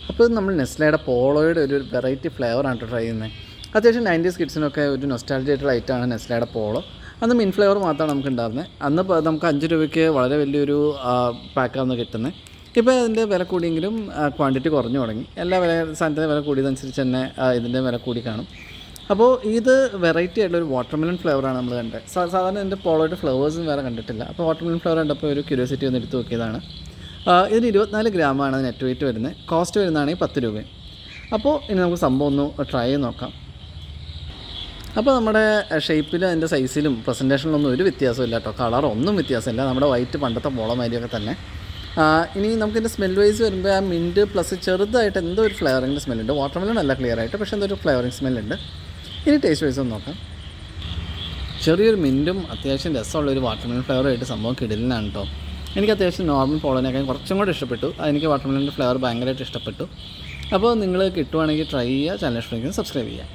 അപ്പോൾ ഇത് നമ്മൾ നെസ്ലയുടെ പോളോയുടെ ഒരു വെറൈറ്റി ഫ്ലേവറാണ് ട്രൈ ചെയ്യുന്നത്. അത്യാവശ്യം 90s കിഡ്സിനൊക്കെ ഒരു നൊസ്റ്റാൾജിക് ആയിട്ടുള്ള ഐറ്റമാണ് നെസ്ലയുടെ പോളോ. അന്ന് മിൻ ഫ്ലേവർ മാത്രമാണ് നമുക്ക് ഉണ്ടായിരുന്നത്. അന്ന് നമുക്ക് 5 രൂപയ്ക്ക് വളരെ വലിയൊരു പാക്കാണ് കിട്ടുന്നത്. ഇപ്പോൾ അതിൻ്റെ വില കൂടിയെങ്കിലും ക്വാണ്ടിറ്റി കുറഞ്ഞു തുടങ്ങി. എല്ലാ സാധനത്തിൻ്റെ വില കൂടിയതനുസരിച്ച് തന്നെ ഇതിൻ്റെ വില കൂടി കാണും. അപ്പോൾ ഇത് വെറൈറ്റി ആയിട്ടുള്ളൊരു വാട്ടർമെലൺ ഫ്ലേവറാണ് നമ്മൾ കണ്ടത്. സാധാരണ ഇതിൻ്റെ പോളോയുടെ ഫ്ലേവേഴ്സും വേറെ കണ്ടിട്ടില്ല. അപ്പോൾ വാട്ടർമെലൺ ഫ്ലേവർ കണ്ടപ്പോൾ ഒരു ക്യൂരിയോസിറ്റി ഒന്ന് എടുത്ത് നോക്കിയതാണ്. ഇതിന് 24 ഗ്രാമാണ് നെറ്റ് വെയിറ്റ് വരുന്നത്. കോസ്റ്റ് വരുന്നതാണെങ്കിൽ 10 രൂപയും. അപ്പോൾ ഇനി നമുക്ക് സംഭവം ഒന്ന് ട്രൈ ചെയ്ത് നോക്കാം. അപ്പോൾ നമ്മുടെ ഷേപ്പിലും അതിൻ്റെ സൈസിലും പ്രസൻറ്റേഷനിലൊന്നും ഒരു വ്യത്യാസമില്ല കേട്ടോ. കളറൊന്നും വ്യത്യാസമില്ല, നമ്മുടെ വൈറ്റ് പണ്ടത്തെ പോളമാരിയൊക്കെ തന്നെ. ഇനി നമുക്കിൻ്റെ സ്മെൽ വൈസ് വരുമ്പോൾ ആ മിൻറ്റ് പ്ലസ് ചെറുതായിട്ട് എന്തോ ഒരു ഫ്ലേവറിങ്ങിൻ്റെ സ്മെല്ലുണ്ട്. വാട്ടർമെലൺ അല്ല ക്ലിയർ ആയിട്ട്, പക്ഷേ എന്തോ ഒരു ഫ്ലേവറിങ് സ്മെല്ലുണ്ട്. ഇനി ടേസ്റ്റ് വൈസ് ഒന്ന് നോക്കാം. ചെറിയൊരു മിൻറ്റും അത്യാവശ്യം രസമുള്ളൊരു വാട്ടർമെലൺ ഫ്ലേവറായിട്ട് സംഭവം കിടലിനാണ് കേട്ടോ. എനിക്ക് അത്യാവശ്യം നോർമൽ പോളോനേക്കാൾ കുറച്ചും കൂടെ ഇഷ്ടപ്പെട്ടു. എനിക്ക് വാട്ടർമെലൻ്റെ ഫ്ലേവർ ഭയങ്കരമായിട്ട് ഇഷ്ടപ്പെട്ടു. അപ്പോൾ നിങ്ങൾ കിട്ടുവാണെങ്കിൽ ട്രൈ ചെയ്യുക. ചാനൽ ഇഷ്ടമെങ്കിൽ സബ്സ്ക്രൈബ് ചെയ്യുക.